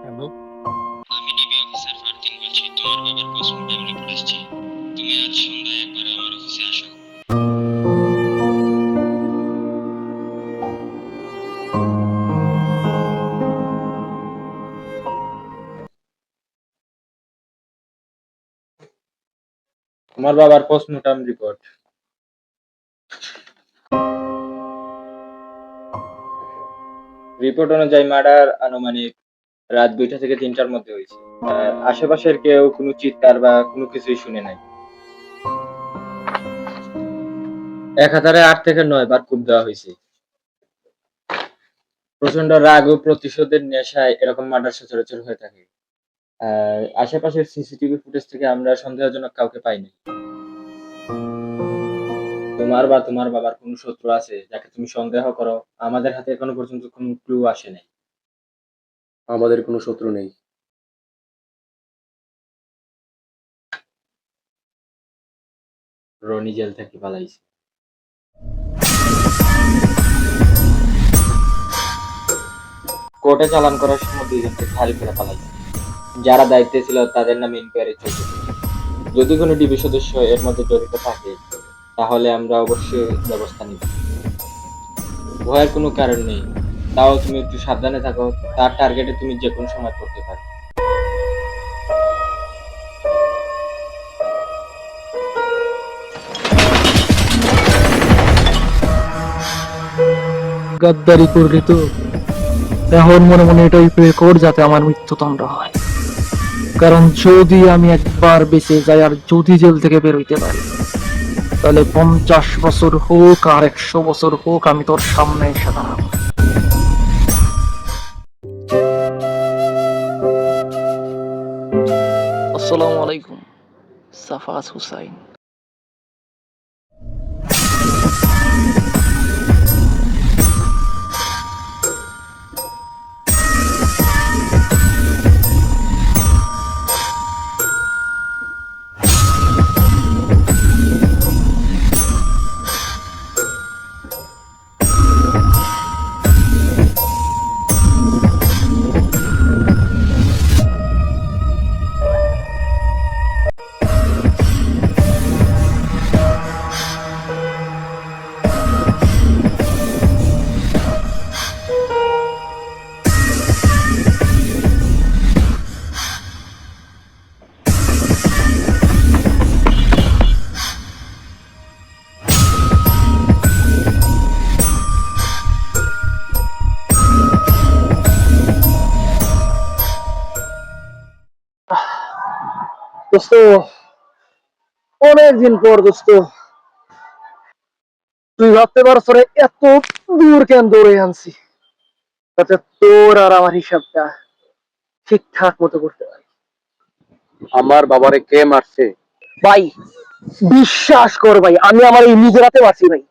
Hello. আমি DB officer Fardin বলছি। তোমার বাবার পোস্টমর্টম রিপোর্ট আসছে। তুমি আজ সন্ধ্যায় একবার আমার অফিসে আসো। তোমার বাবার পোস্টমর্টম রিপোর্ট। রিপোর্ট অনুযায়ী মার্ডার আনুমানিক রাত 2টা থেকে 3টার মধ্যে হয়েছে। আশেপাশের কেউ কোনো চিৎকার বা কোনো কিছুই শুনে নাই। একাধারে 8 থেকে 9 বার কুপ দেওয়া হয়েছে। প্রচন্ড রাগ ও প্রতিশোধের নেশায় এরকম মার্ডার সচরাচর হয়ে থাকে। আশেপাশের সিসিটিভি ফুটেজ থেকে আমরা সন্দেহজনক কাউকে পাইনি। তোমার বা তোমার বাবার কোনো শত্রু আছে যাকে তুমি সন্দেহ করো? আমাদের হাতে এখনো পর্যন্ত কোনো ক্লু আসে নাই। আমাদের কোনো শত্রু নেই। রনি জেল থেকে পালাইছে। কোর্টে চালান করার সময় 2জনকে খালি করে পালাইছে। যারা দায়িত্বে ছিল তাদের নামে ইনকোয়ারি চলছে। যদি কোনো ডিবি সদস্য এর মধ্যে জড়িত থাকে তাহলে আমরা অবশ্যই ব্যবস্থা নিব। ভয়ের কোনো কারণ নেই, তাও তুমি একটু সাবধানে থাকো। তার টার্গেটে তুমি যে কোনো সময় পড়তে পারো। গাদ্দারি করলি তো, এখন মনে মনে এটাই প্রে কর যাতে আমার মৃত্যুদণ্ড হয়। কারণ যদি আমি একবার বেঁচে যাই আর যদি জেল থেকে বের হইতে পারি, তাহলে 50 বছর হোক আর 100 বছর হোক আমি তোর সামনে এসে দাঁড়াবো। আসসালামু আলাইকুম, সাফাজ হুসাইন। দোস্ত, অনেকদিন পর দোস্ত, তুই ভাবতে পারছ রে এত দূর কেন দৌড়ে আনছি, যাতে তোর আর আমার হিসাবটা ঠিকঠাক মতো করতে পারি। আমার বাবারে কে মারছে? ভাই বিশ্বাস কর ভাই, আমি আমার এই নিজের হাতে বাঁচি ভাই।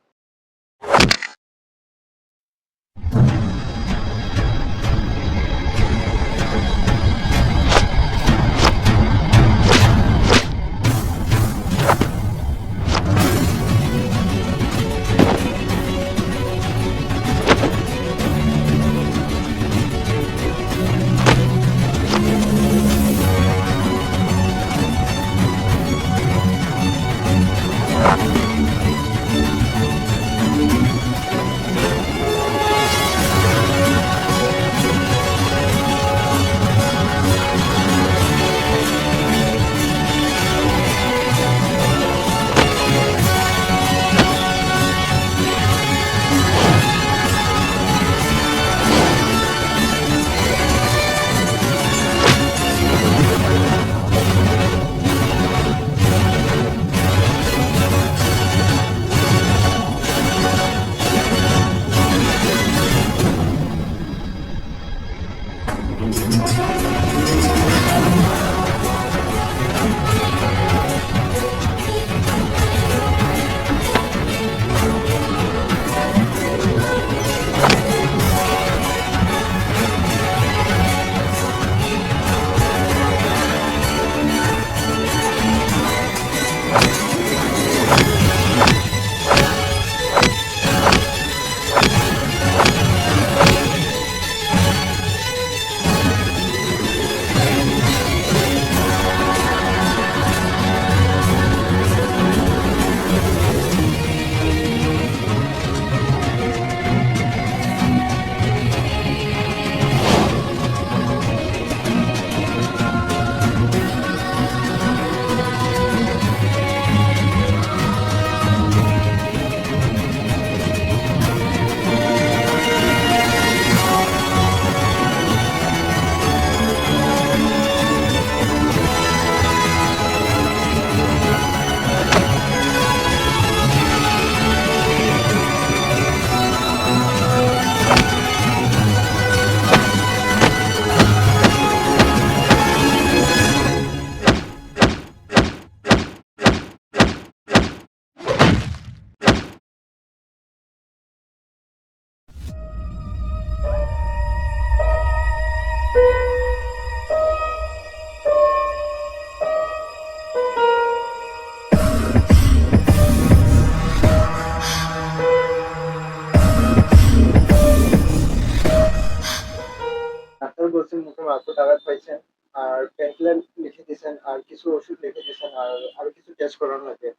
দিয়েছেন আর কিছু ওষুধ লিখে দিয়েছেন আর আরো কিছু টেস্ট করানো লাগে।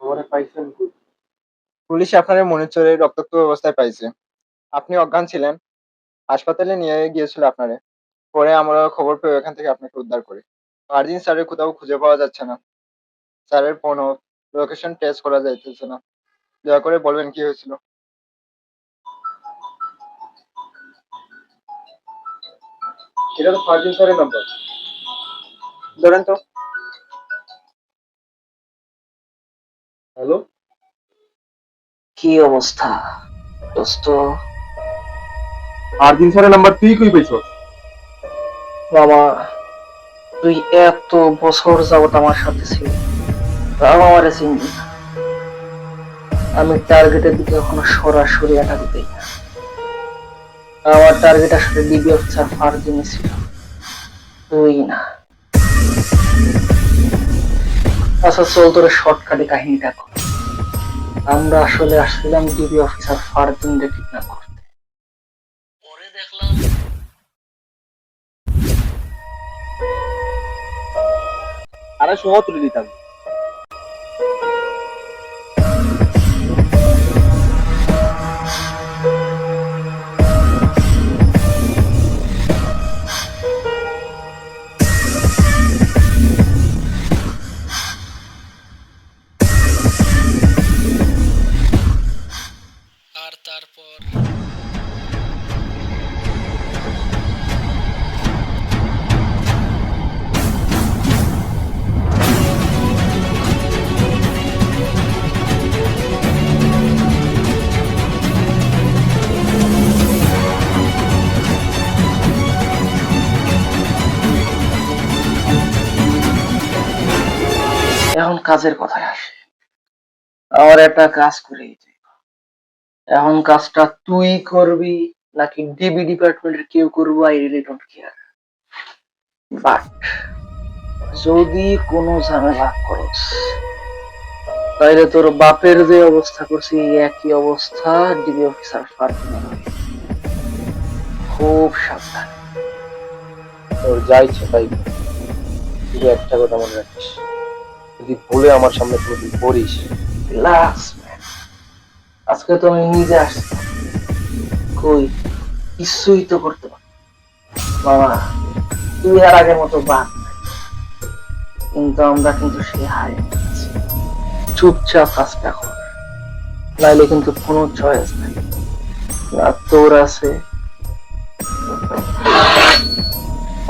আমারে পাইছেন কই? পুলিশ আপনার মনিটরে রক্তাক্ত অবস্থায় পাইছে। আপনি অজ্ঞান ছিলেন, হাসপাতালে নিয়ে গিয়েছিল আপনারে। পরে আমরা খবর পেয়ে এখান থেকে আপনাকে উদ্ধার করি। মার্জিন স্যারের কোথাও খুঁজে পাওয়া যাচ্ছে না। স্যারের ফোন ও লোকেশন টেস্ট করা যাইতেছে না। দয়া করে বলবেন কি হয়েছিল। এটা তো ফারদিন স্যারের নাম্বার। ধরেন তো। হ্যালো, কি অবস্থা দোস্ত? ফারদিন স্যারের নাম্বার তুই কই পাইছস? বাবা, তুই এত বছর যাবত আমার সাথে ছিলি, তাও আমারে চিনবি না? আমি টার্গেটের দিকে কখনো সরাসরি অ্যাটাক দিই না। আমার টার্গেট আসলে ডিবি অফিসার ফারদিন ছিল, তুই না। আচ্ছা চল, তোর শর্টকাটে কাহিনীটা কর। আমরা আসলে আসছিলাম ডিবি অফিসার ফারদিন রে কিডন্যাপ করতে। পরে দেখলাম আরে সহ তুলে দিতাম। আর তারপর এখন কাজের কথায় আসে। আমার একটা কাজ করে দিতে। এখন কাজটা তুই করবি নাকি ডিবি ডিপার্টমেন্টের কেউ করবো, I really don't care. But যদি কোনো ঝামেলা করস, তাইলে তোর বাপের যে অবস্থা করছি এই একই অবস্থা ডিবি অফিসার ফারদিনের হবে। খুব সাবধান। তোর যা ইচ্ছে তাই কর। শুধু একটা কথা মনে রাখিস, যদি ভুলে আমার সামনে কোনোদিন পড়িস, রিল্যাক্স ম্যান, আজকে তো আমি নিজে আসছি, কই কিছুই তো করতে পারি বাবা। তুই আর আগের মতো বাদ নাই, কিন্তু আমরা কিন্তু সে হারিয়ে গেছি। চুপচাপ কাজটা কর, নাইলে কিন্তু কোনো চয়েস নাই। না তোর আছে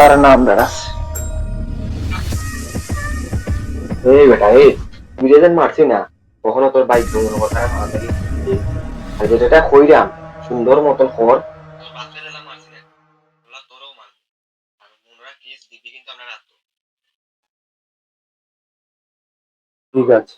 আর না আমরার আছে। এই বেটা এই, তুই যেদিন মারছি না, কখনো তোর বাইক ভ্রমণ কথা মাথা দিয়ে আর যেটা কইরাম সুন্দর মতন কর। ঠিক আছে।